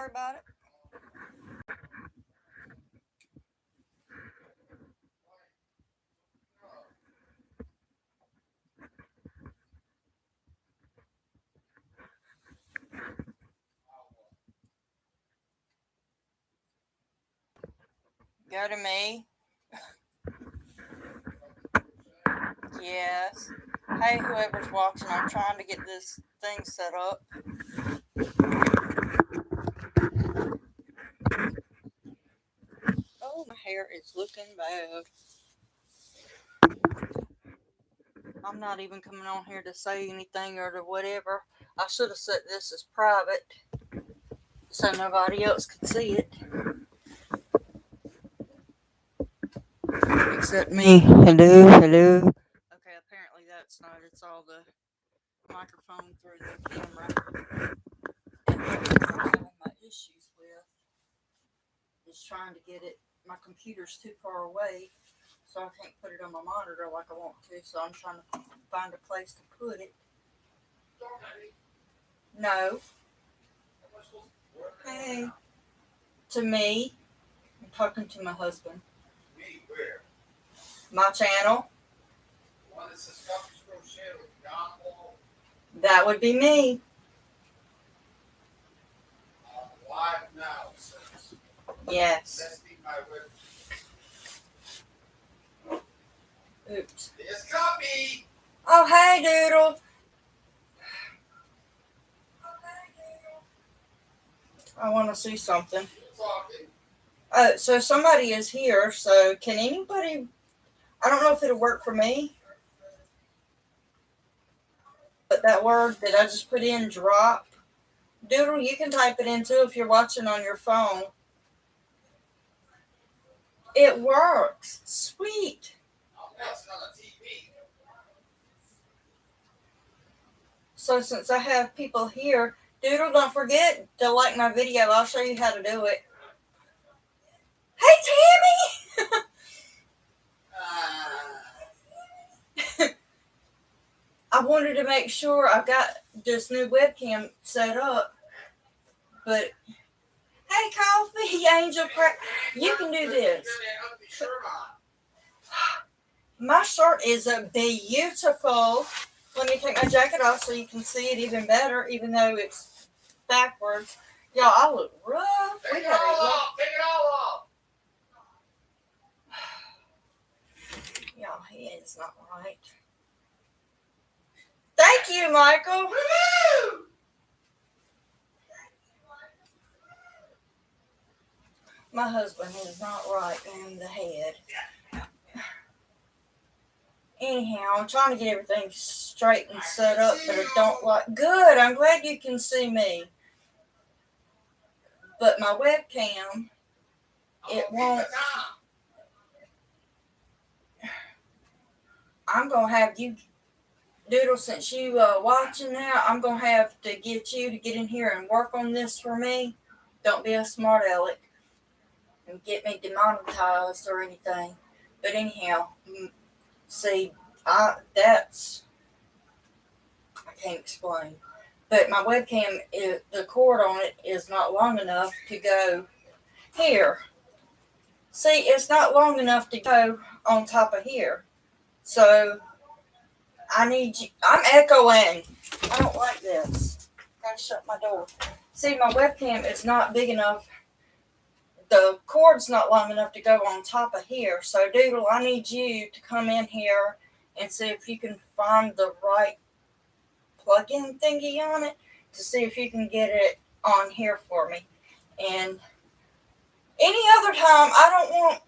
worry about it. Go to me. Yes. Hey, whoever's watching, I'm trying to get this thing set up. Oh, my hair is looking bad. I'm not even coming on here to say anything or to whatever. I should have set this as private so nobody else could see it. Except me. Hello, hello. Okay, apparently that's not. It's all the microphone through the camera. And that's what I'm having my issues with. Is trying to get it. My computer's too far away, so I can't put it on my monitor like I want to. So I'm trying to find a place to put it. No. Hey. To me. I'm talking to my husband. Me, where? My channel. One that says Coffee Scroll Channel with Don Paul. That would be me. Live now, it says. Yes. Testing my web. Oops. There's copy. Oh, hey, Doodle. I want to see something. So somebody is here. So can anybody? I don't know if it'll work for me. But that word that I just put in, drop. Doodle, you can type it in too if you're watching on your phone. It works. Sweet. So since I have people here, Doodle, don't forget to like my video. I'll show you how to do it. Hey, Tammy! I wanted to make sure I got this new webcam set up. But, hey, Coffee, Angel, you can do this. My shirt is beautiful. Let me take my jacket off so you can see it even better, even though it's backwards. Y'all, I look rough. Take it all off. Y'all, he is not right. Thank you, Michael. Woo-hoo! My husband is not right in the head. Anyhow, I'm trying to get everything straight and set up, but I don't like. Good, I'm glad you can see me. But my webcam, it won't. I'm gonna have you, Doodle, since you watching now, I'm gonna have to get you to get in here and work on this for me. Don't be a smart aleck and get me demonetized or anything. But anyhow, see, I can't explain. But my webcam, the cord on it is not long enough to go here. See, it's not long enough to go on top of here. So I need you. I'm echoing. I don't like this. Gotta shut my door. See, my webcam is not big enough. The cord's not long enough to go on top of here. So, Doodle, I need you to come in here and see if you can find the right plug-in thingy on it to see if you can get it on here for me. And any other time, I don't want.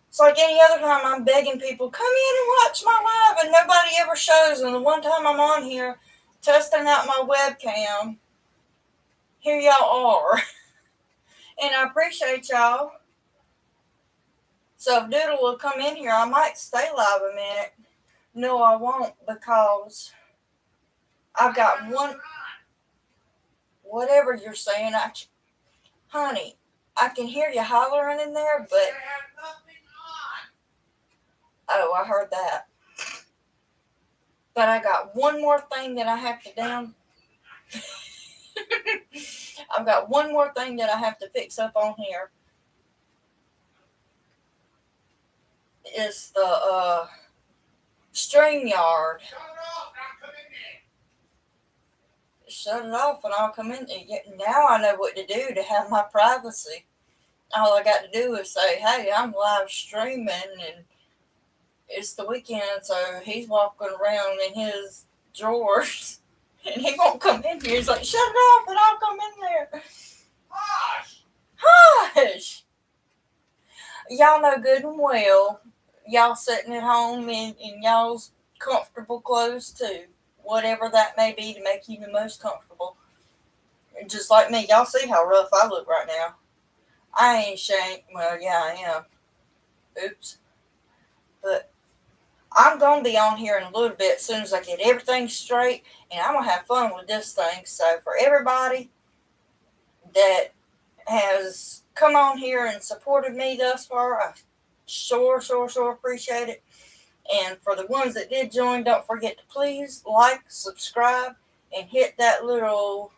It's like any other time I'm begging people, come in and watch my live, and nobody ever shows. And the one time I'm on here testing out my webcam, here y'all are. And I appreciate y'all. So if Doodle will come in here, I might stay live a minute. No, I won't, because I've got one. Whatever you're saying, honey, I can hear you hollering in there, but. Oh, I heard that. But I got one more thing that I have to down. I've got one more thing that I have to fix up on here. Is the StreamYard. Shut it off and I'll come in. Now I know what to do to have my privacy. All I got to do is say, hey, I'm live streaming and it's the weekend, so he's walking around in his drawers and he won't come in here. He's like, shut it off and I'll come in there. Hush! Hush! Y'all know good and well, y'all sitting at home in y'all's comfortable clothes too. Whatever that may be to make you the most comfortable. Just like me, y'all see how rough I look right now. I ain't ashamed. Well, yeah, I am. Oops. But I'm going to be on here in a little bit as soon as I get everything straight. And I'm going to have fun with this thing. So for everybody that has come on here and supported me thus far, I sure appreciate it. And for the ones that did join, don't forget to please like, subscribe, and hit that little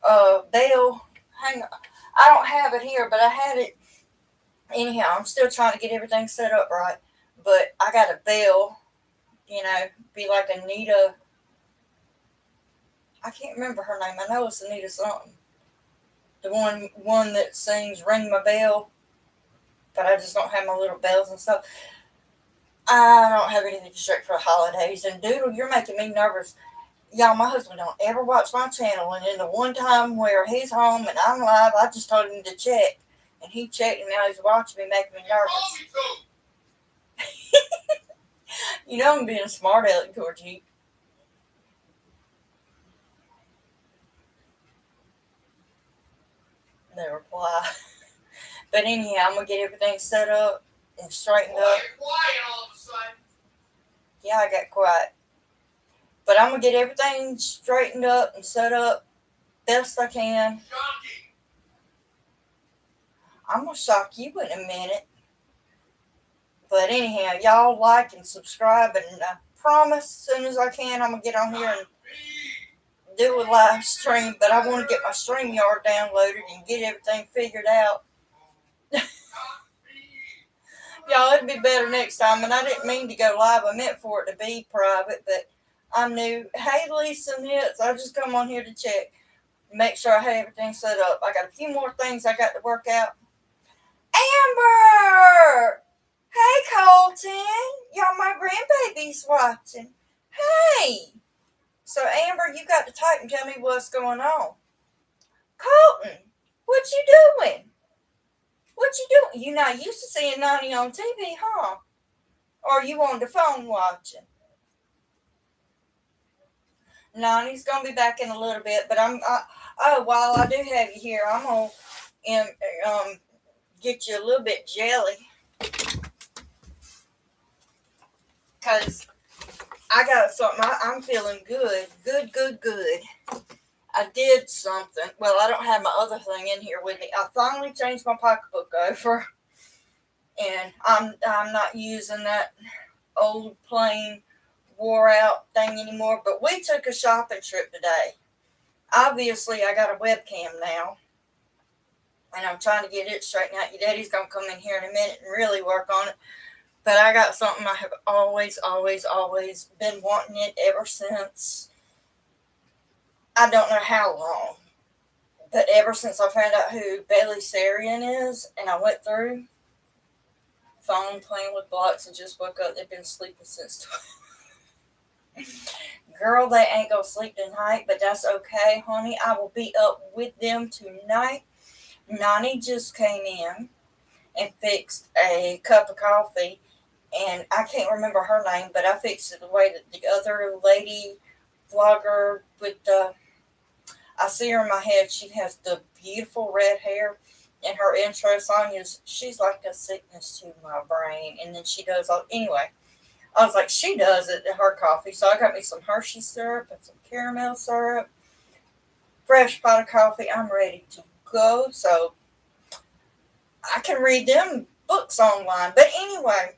bell. Hang on. I don't have it here, but I had it. Anyhow, I'm still trying to get everything set up right. But I got a bell, be like Anita. I can't remember her name. I know it's Anita something. The one that sings Ring My Bell. But I just don't have my little bells and stuff. I don't have anything to straight for the holidays. And Doodle, you're making me nervous. Y'all, my husband don't ever watch my channel. And in the one time where he's home and I'm live, I just told him to check. And he checked and now he's watching me, making me nervous. You know I'm being a smart aleck towards you. No reply. But anyhow, I'm going to get everything set up and straightened up. Quiet all of a sudden. Yeah, I got quiet. But I'm going to get everything straightened up and set up best I can. Shocking. I'm going to shock you in a minute. But anyhow, y'all like and subscribe. And I promise as soon as I can, I'm going to get on here and do a live stream. But I want to get my StreamYard downloaded and get everything figured out. Y'all, it'll be better next time. And I didn't mean to go live. I meant for it to be private. But I knew, hey, Lisa Nitz, I just come on here to check. Make sure I had everything set up. I got a few more things I got to work out. Amber! Hey, Colton. Y'all, my grandbaby's watching. Hey! So, Amber, you got to type and tell me what's going on. Colton, what you doing? What you doing? You're not used to seeing Nani on TV, huh? Or you on the phone watching? Nani's going to be back in a little bit, but while I do have you here, I'm going to get you a little bit jelly. Because I got something. I'm feeling good. Good. I did something. Well, I don't have my other thing in here with me. I finally changed my pocketbook over. And I'm not using that old plain wore out thing anymore. But we took a shopping trip today. Obviously, I got a webcam now. And I'm trying to get it straightened out. Your daddy's going to come in here in a minute and really work on it. But I got something I have always been wanting it ever since. I don't know how long. But ever since I found out who Bailey Sarian is, and I went through, phone playing with blocks and just woke up. They've been sleeping since 12. Girl, they ain't going to sleep tonight, but that's okay, honey. I will be up with them tonight. Nani just came in and fixed a cup of coffee. And I can't remember her name, but I fixed it the way that the other lady vlogger with I see her in my head. She has the beautiful red hair. And her intro song is, she's like a sickness to my brain. And then she does all, anyway. I was like, she does it at her coffee. So I got me some Hershey syrup and some caramel syrup. Fresh pot of coffee. I'm ready to go. So I can read them books online. But anyway,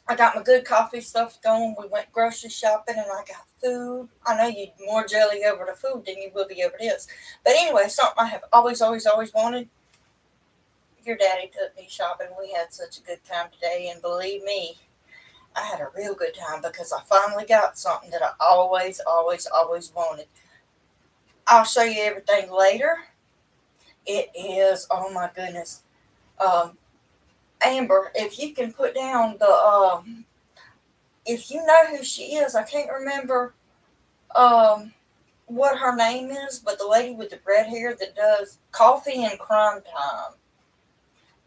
I got my good coffee stuff going. We went grocery shopping and I got food. I know you'd more jelly over the food than you will be over this. But anyway, something I have always wanted. Your daddy took me shopping. We had such a good time today. And believe me, I had a real good time because I finally got something that I always wanted. I'll show you everything later. It is, oh my goodness. Um, Amber, if you can put down if you know who she is, I can't remember um, what her name is, but the lady with the red hair that does Coffee and Crime Time.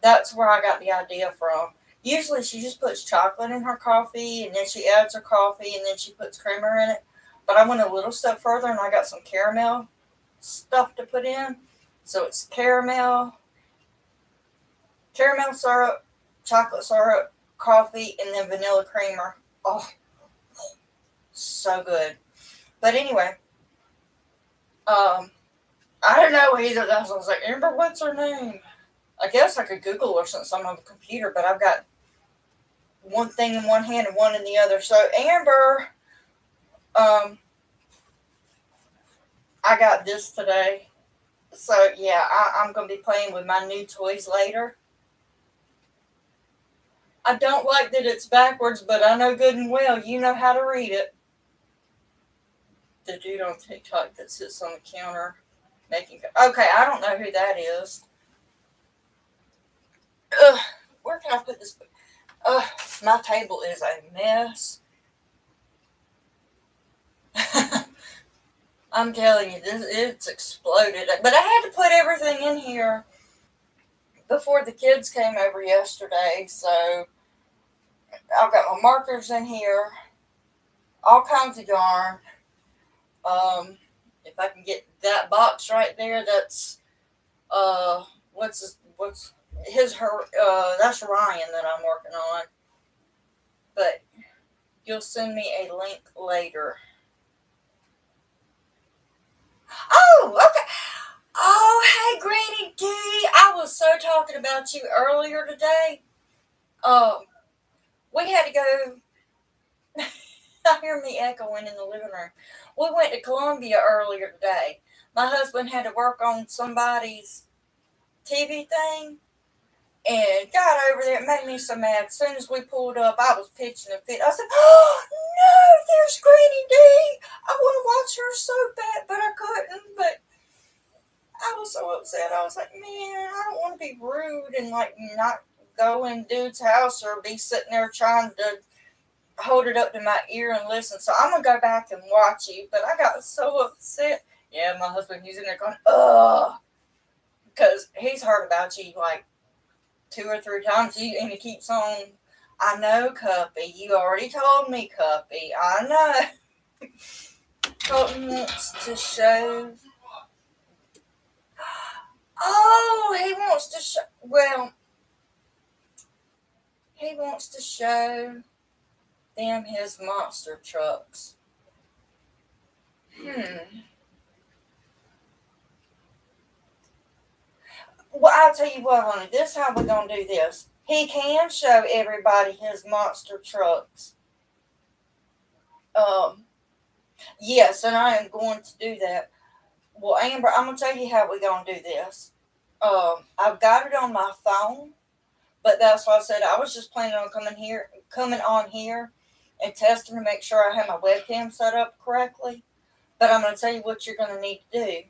That's where I got the idea from. Usually she just puts chocolate in her coffee and then she adds her coffee and then she puts creamer in it. But I went a little step further and I got some caramel stuff to put in. So it's caramel syrup, chocolate syrup, coffee, and then vanilla creamer. Oh, so good. But anyway, I don't know either. That's I was like, Amber, what's her name? I guess I could Google or something on the computer, but I've got one thing in one hand and one in the other. So Amber, um, I got this today. So yeah, I'm gonna be playing with my new toys later. I don't like that it's backwards, but I know good and well you know how to read it. The dude on TikTok that sits on the counter making. Okay, I don't know who that is. Ugh, where can I put this? Ugh, my table is a mess. I'm telling you, it's exploded. But I had to put everything in here before the kids came over yesterday. So I've got my markers in here, all kinds of yarn. If I can get that box right there, that's what's his her that's Ryan that I'm working on. But you'll send me a link later. Oh, okay. Oh, hey, Granny D. I was so talking about you earlier today. Um, we had to go. I hear me echoing in the living room. We went to Columbia earlier today. My husband had to work on somebody's TV thing and got over there. It made me so mad. As soon as we pulled up, I was pitching a fit. I said, "Oh no, there's Granny D. I want to watch her so bad, but I couldn't." But I was so upset. I was like, "Man, I don't want to be rude and like not go in dude's house or be sitting there trying to hold it up to my ear and listen." So I'm gonna go back and watch you. But I got so upset. Yeah, my husband, he's in there going, ugh, because he's heard about you like 2 or 3 times, and he keeps on. I know, Cuppy. You already told me, Cuppy. I know. Colton wants to show. Oh, he wants to show. Well, he wants to show them his monster trucks. Well, I'll tell you what, honey. This is how we're gonna do this. He can show everybody his monster trucks. Um, yes, and I am going to do that. Well, Amber, I'm gonna tell you how we're gonna do this. I've got it on my phone, but that's why I said I was just planning on coming on here, and testing to make sure I have my webcam set up correctly. But I'm gonna tell you what you're gonna need to do.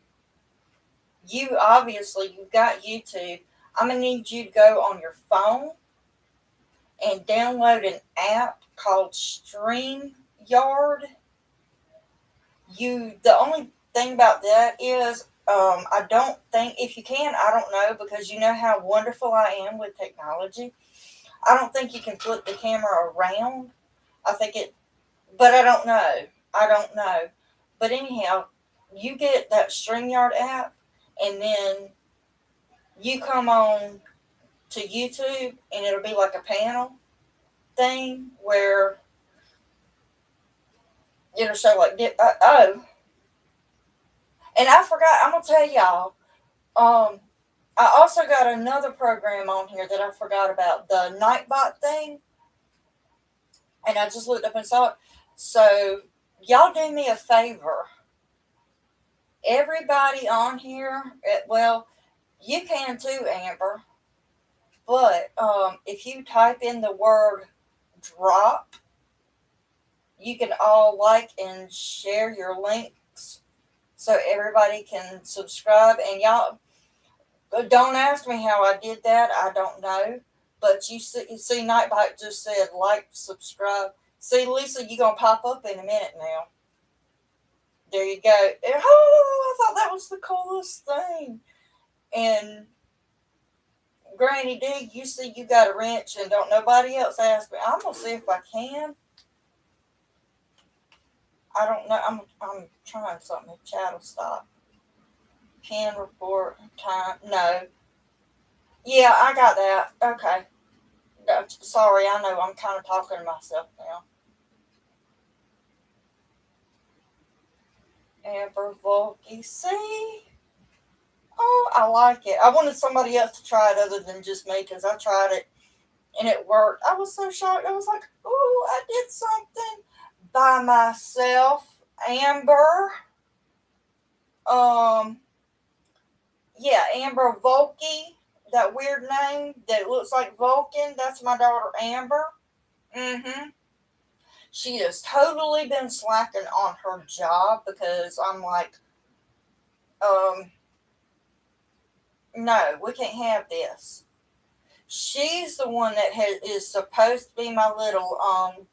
You've got YouTube. I'm gonna need you to go on your phone and download an app called StreamYard. The only thing about that is I don't think, if you can, I don't know, because you know how wonderful I am with technology. I don't think you can flip the camera around. I think it, but I don't know. I don't know. But anyhow, you get that StreamYard app, and then you come on to YouTube, and it'll be like a panel thing where it'll show like oh, and I forgot. I'm gonna tell y'all. I also got another program on here that I forgot about, the Nightbot thing. And I just looked up and saw it. So, y'all do me a favor. Everybody on here, well, you can too, Amber. But if you type in the word drop, you can all like and share your links so everybody can subscribe. And y'all, don't ask me how I did that. I don't know. But you see Nightbite just said like, subscribe. See, Lisa, you're going to pop up in a minute now. There you go. Oh, I thought that was the coolest thing. And Granny D, you see you got a wrench and don't nobody else ask me. I'm going to see if I can. I don't know. I'm trying something. Chat will stop. Pin report time. No. Yeah, I got that. Okay. Sorry, I know I'm kind of talking to myself now. Amber Volky, see? Oh, I like it. I wanted somebody else to try it other than just me because I tried it and it worked. I was so shocked. I was like, oh, I did something by myself. Amber. Yeah, Amber Volky. That weird name that looks like Vulcan. That's my daughter Amber. Mm-hmm. She has totally been slacking on her job because I'm like, no, we can't have this. She's the one that is supposed to be my little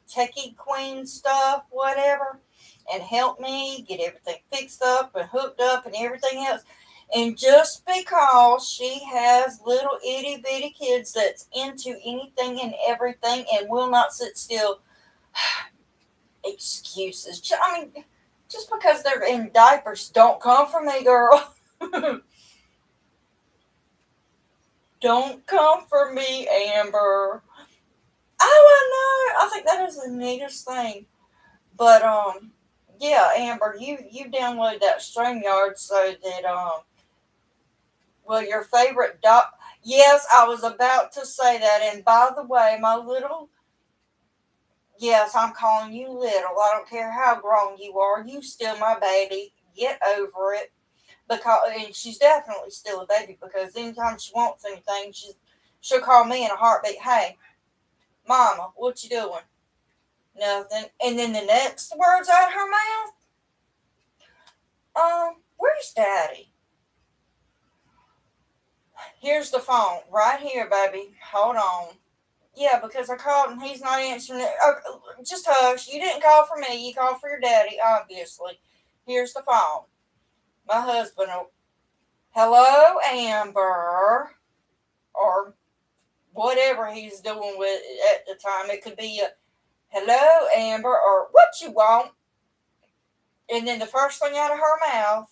techie queen stuff, whatever, and help me get everything fixed up and hooked up and everything else. And just because she has little itty bitty kids that's into anything and everything and will not sit still, excuses. I mean, just because they're in diapers, don't come for me, girl. Don't come for me, Amber. Oh, I know. I think that is the neatest thing. But yeah, Amber, you download that StreamYard so that well, your favorite dog. Yes, I was about to say that. And by the way, my little, yes, I'm calling you little. I don't care how grown you are. You still my baby. Get over it. Because and she's definitely still a baby because anytime she wants anything, she'll call me in a heartbeat. Hey, Mama, what you doing? Nothing. And then the next words out of her mouth, where's Daddy? Here's the phone right here, baby. Hold on. Yeah, because I called and he's not answering it. Just hush. You didn't call for me. You called for your daddy, obviously. Here's the phone. My husband will. Hello, Amber. Or whatever he's doing with it at the time. It could be a hello, Amber, or what you want. And then the first thing out of her mouth,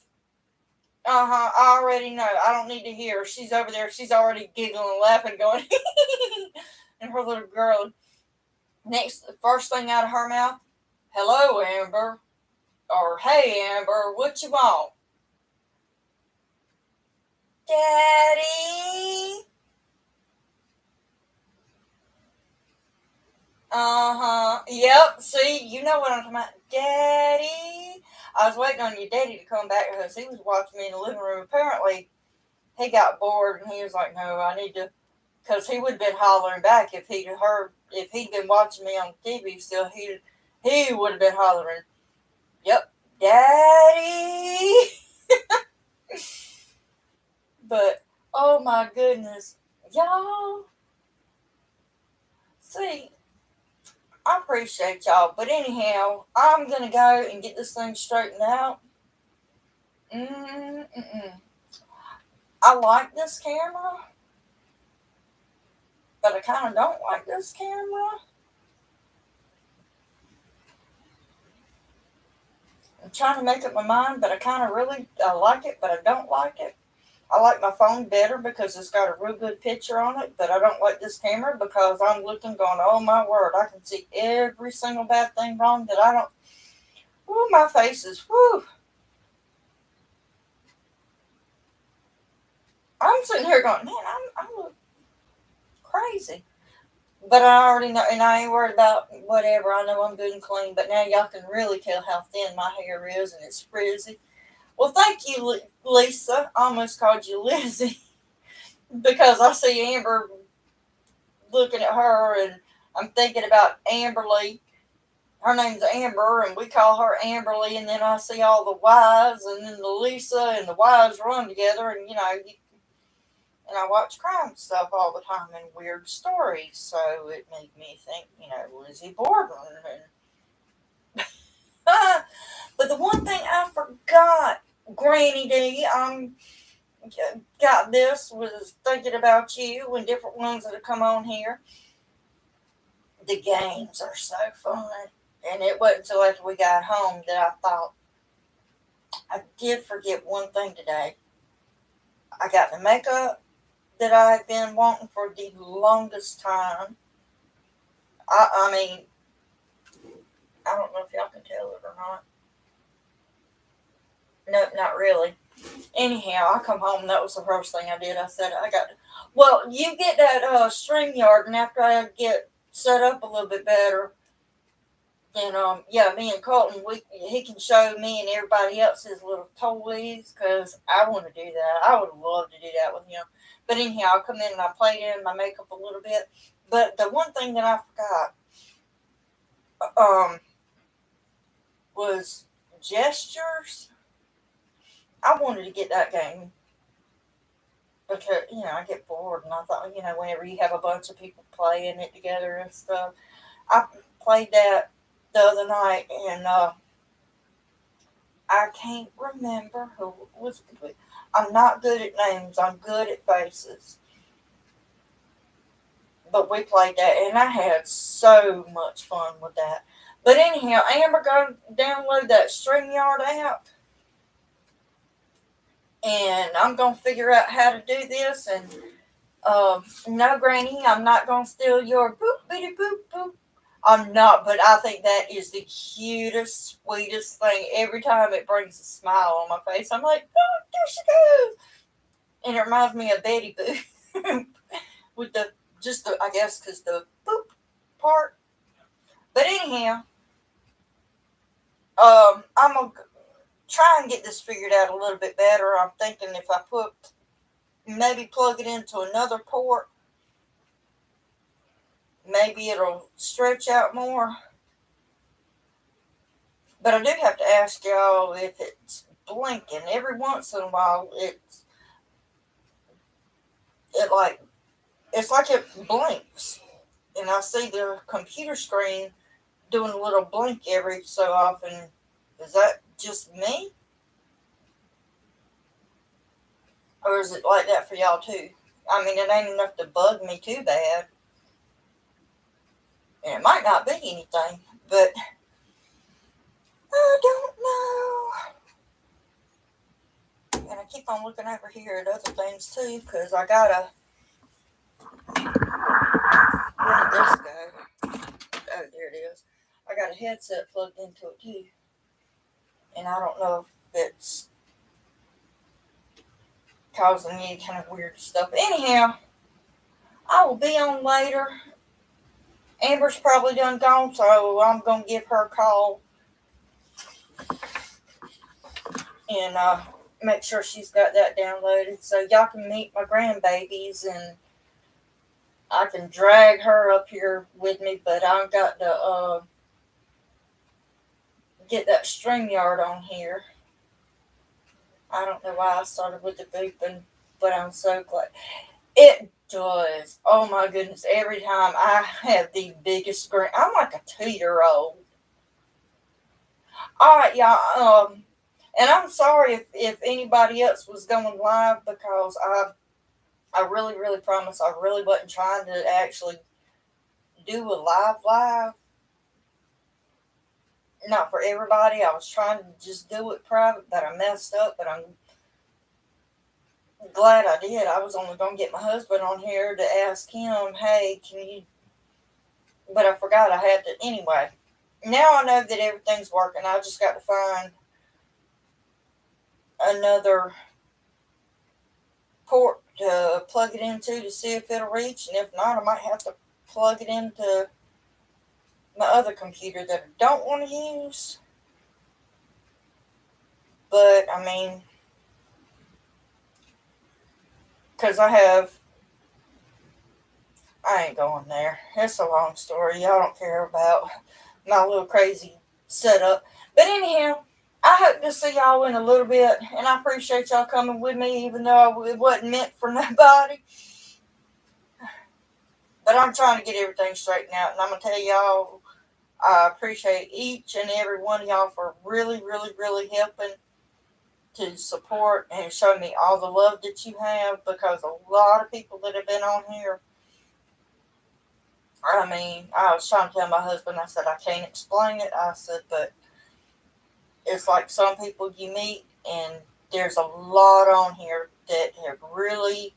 I already know. I don't need to hear her. She's over there. She's already giggling and laughing, going, and her little girl. Next, the first thing out of her mouth, hello, Amber, or hey, Amber, what you want? Daddy. Yep. See, you know what I'm talking about. Daddy. I was waiting on your daddy to come back because he was watching me in the living room. Apparently, he got bored and he was like, no, I need to. Because he would have been hollering back if he'd been watching me on TV still, he would have been hollering, yep, Daddy. But, oh my goodness. Y'all, see, I appreciate y'all. But anyhow, I'm going to go and get this thing straightened out. Mm-mm. I like this camera, but I kind of don't like this camera. I'm trying to make up my mind, but I like it, but I don't like it. I like my phone better because it's got a real good picture on it, but I don't like this camera because I'm looking going, oh my word, I can see every single bad thing wrong that I don't. Woo, my face is, whoo. I'm sitting here going, man, I look crazy. But I already know, and I ain't worried about whatever. I know I'm good and clean, but now y'all can really tell how thin my hair is, and it's frizzy. Well, thank you, Lisa. I almost called you Lizzie because I see Amber looking at her, and I'm thinking about Amberly. Her name's Amber, and we call her Amberly. And then I see all the Y's, and then the Lisa and the Y's run together, and and I watch crime stuff all the time and weird stories. So it made me think, Lizzie Borden. But the one thing I forgot, Granny D, got this, was thinking about you and different ones that have come on here. The games are so fun. And it wasn't until after we got home that I thought, I did forget one thing today. I got the makeup that I've been wanting for the longest time. I mean, I don't know if y'all can tell it or not. No, not really. Anyhow, I come home and that was the first thing I did. I said, well, you get that StreamYard, and after I get set up a little bit better, and yeah, me and Colton, he can show me and everybody else his little toys, because I want to do that. I would love to do that with him. But anyhow, I come in and I played in my makeup a little bit. But the one thing that I forgot was gestures. I wanted to get that game because I get bored, and I thought whenever you have a bunch of people playing it together and stuff. I played that the other night, and I can't remember who it was with. I'm not good at names. I'm good at faces. But we played that, and I had so much fun with that. But anyhow, Amber, go download that StreamYard app, and I'm gonna figure out how to do this. And no, Granny, I'm not gonna steal your boop bitty boop boop. I'm not, but I think that is the cutest, sweetest thing. Every time it brings a smile on my face, I'm like, oh, there she goes. And it reminds me of Betty Boop with I guess, because the boop part. But anyhow, I'm going to try and get this figured out a little bit better. I'm thinking if I maybe plug it into another port, maybe it'll stretch out more. But I do have to ask y'all if it's blinking. Every once in a while, it like it's like it blinks, and I see the computer screen doing a little blink every so often. Is that just me, or is it like that for y'all too? I mean, it ain't enough to bug me too bad, and it might not be anything, but I don't know. And I keep on looking over here at other things too, because I gotta. Where did this go? Oh, there it is. I got a headset plugged into it too, and I don't know if it's causing any kind of weird stuff. But anyhow, I will be on later. Amber's probably done gone, so I'm gonna give her a call and make sure she's got that downloaded, so y'all can meet my grandbabies, and I can drag her up here with me. But I've got to get that StreamYard on here. I don't know why I started with the beeping, but I'm so glad. It does. Oh my goodness. Every time I have the biggest screen. I'm like a 2-year-old. All right, y'all. And I'm sorry if anybody else was going live, because I really, really promise I really wasn't trying to actually do a live. Not for everybody. I was trying to just do it private, but I messed up. But I'm glad I did. I was only going to get my husband on here to ask him, hey, can you... But I forgot I had to. Anyway, now I know that everything's working. I just got to find another port to plug it into to see if it'll reach. And if not, I might have to plug it into my other computer that I don't want to use. But I mean, because I ain't going there. It's a long story. Y'all don't care about my little crazy setup. But anyhow, I hope to see y'all in a little bit, and I appreciate y'all coming with me, even though it wasn't meant for nobody. But I'm trying to get everything straightened out, and I'm gonna tell y'all, I appreciate each and every one of y'all for really, really, really helping to support and show me all the love that you have, because a lot of people that have been on here, I mean, I was trying to tell my husband, I said, I can't explain it. I said, but it's like some people you meet, and there's a lot on here that have really,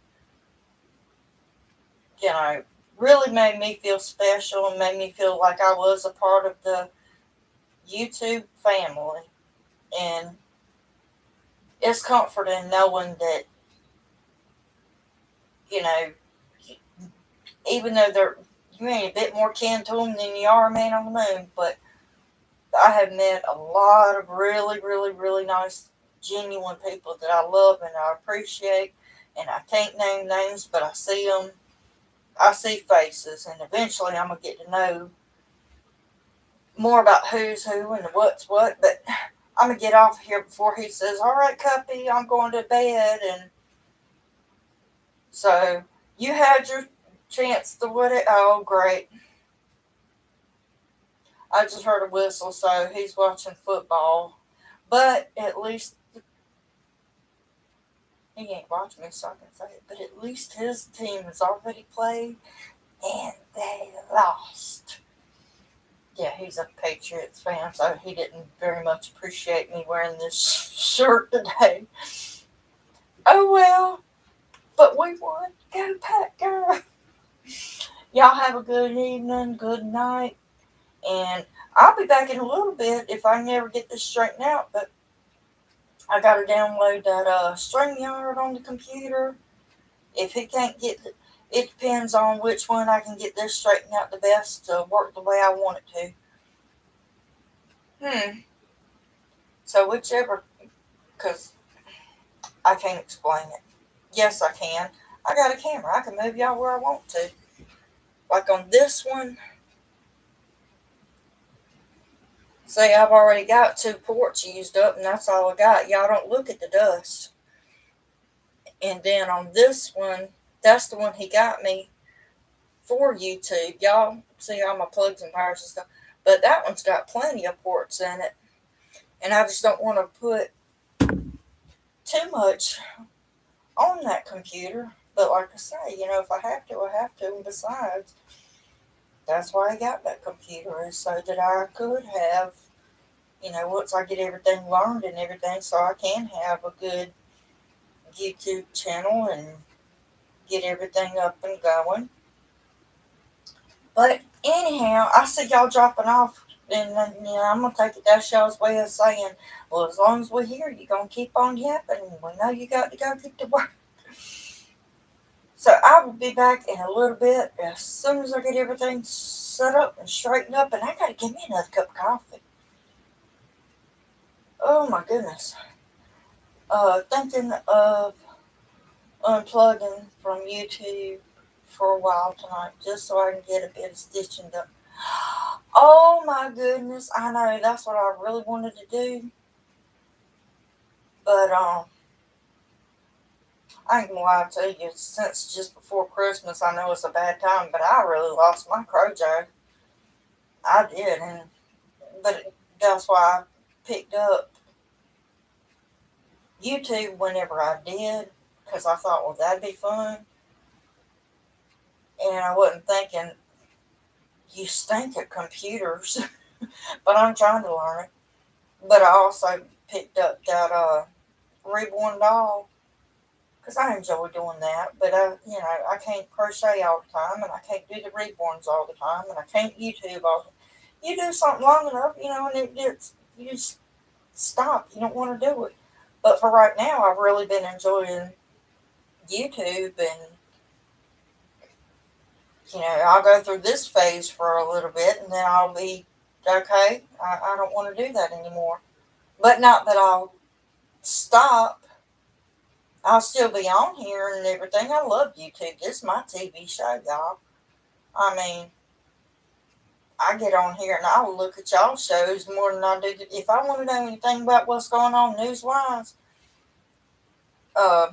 you know, really made me feel special and made me feel like I was a part of the YouTube family. And it's comforting knowing that, you know, even though you ain't a bit more kin to them than you are a man on the moon, but I have met a lot of really, really, really nice, genuine people that I love and I appreciate. And I can't name names, but I see them. I see faces, and eventually I'm gonna get to know more about who's who and what's what. But I'm gonna get off here before he says, "All right, Cuppy, I'm going to bed." And so you had your chance to what it. Oh, great! I just heard a whistle, so he's watching football. But at least he ain't watching me, so I can say it. But at least his team has already played, and they lost. Yeah, he's a Patriots fan, so he didn't very much appreciate me wearing this shirt today. Oh well, but we won. Go Pack, go! Y'all have a good evening, good night, and I'll be back in a little bit if I never get this straightened out. But I got to download that StreamYard on the computer. If it can't get it depends on which one I can get this straightened out the best to work the way I want it to. So whichever, because I can't explain it. Yes, I can. I got a camera. I can move y'all where I want to. Like on this one, say I've already got 2 ports used up, and that's all I got. Y'all don't look at the dust. And then on this one, that's the one he got me for YouTube. Y'all see all my plugs and wires and stuff. But that one's got plenty of ports in it. And I just don't want to put too much on that computer. But like I say, if I have to, I have to. And besides, that's why I got that computer, is so that I could have, once I get everything learned and everything, so I can have a good YouTube channel and get everything up and going. But anyhow, I see y'all dropping off, and I'm gonna take it that y'all's way of saying, well, as long as we're here, you're gonna keep on yapping, and we know you got to go get to work. So I will be back in a little bit as soon as I get everything set up and straightened up, and I gotta give me another cup of coffee. Oh my goodness. Thinking of unplugging from YouTube for a while tonight, just so I can get a bit of stitching done. Oh my goodness, I know that's what I really wanted to do, but I ain't gonna lie to you. Since just before Christmas, I know it's a bad time, but I really lost my crojo. I did, but that's why I picked up YouTube whenever I did, because I thought, well, that'd be fun, and I wasn't thinking you stink at computers, but I'm trying to learn it. But I also picked up that reborn doll, because I enjoy doing that. But I can't crochet all the time, and I can't do the reborns all the time, and I can't YouTube all the time. You do something long enough, and you just stop. You don't want to do it. But for right now, I've really been enjoying YouTube, and I'll go through this phase for a little bit and then I'll be okay. I don't want to do that anymore. But not that I'll stop. I'll still be on here and everything. I love YouTube. This is my TV show, y'all. I mean, I get on here and I'll look at y'all shows more than I do. If I want to know anything about what's going on news wise, uh,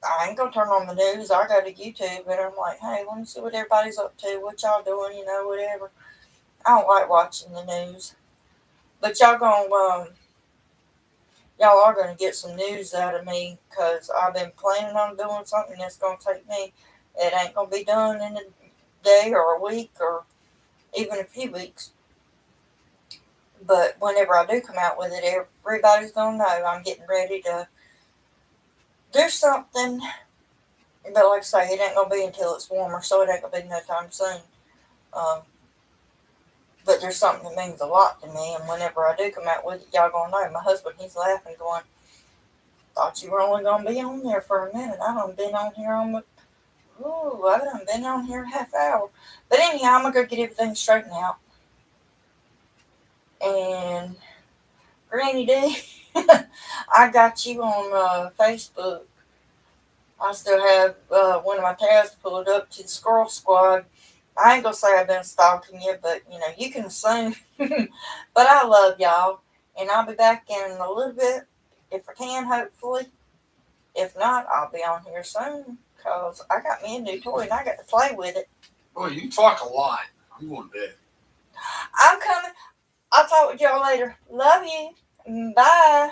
I ain't gonna turn on the news. I go to YouTube and I'm like, hey, let me see what everybody's up to, what y'all doing, whatever. I don't like watching the news, but y'all are gonna get some news out of me because I've been planning on doing something that's gonna take me. It ain't gonna be done in a day or a week or even a few weeks. But whenever I do come out with it, everybody's gonna know I'm getting ready to do something. But like I say, it ain't gonna be until it's warmer, so it ain't gonna be no time soon. Um, but there's something that means a lot to me, and whenever I do come out with it, y'all gonna know. My husband, he's laughing, going, "Thought you were only gonna be on there for a minute. I done been on here I done been on here a half hour." But anyhow, I'm gonna go get everything straightened out. And Granny D, I got you on Facebook. I still have one of my tabs pulled up to the Squirrel Squad. I ain't gonna say I've been stalking you, but you can assume. But I love y'all, and I'll be back in a little bit if I can, hopefully. If not, I'll be on here soon because I got me a new toy and I got to play with it. Boy, you talk a lot. I'm going to bed. I'm coming. I'll talk with y'all later. Love you. Bye.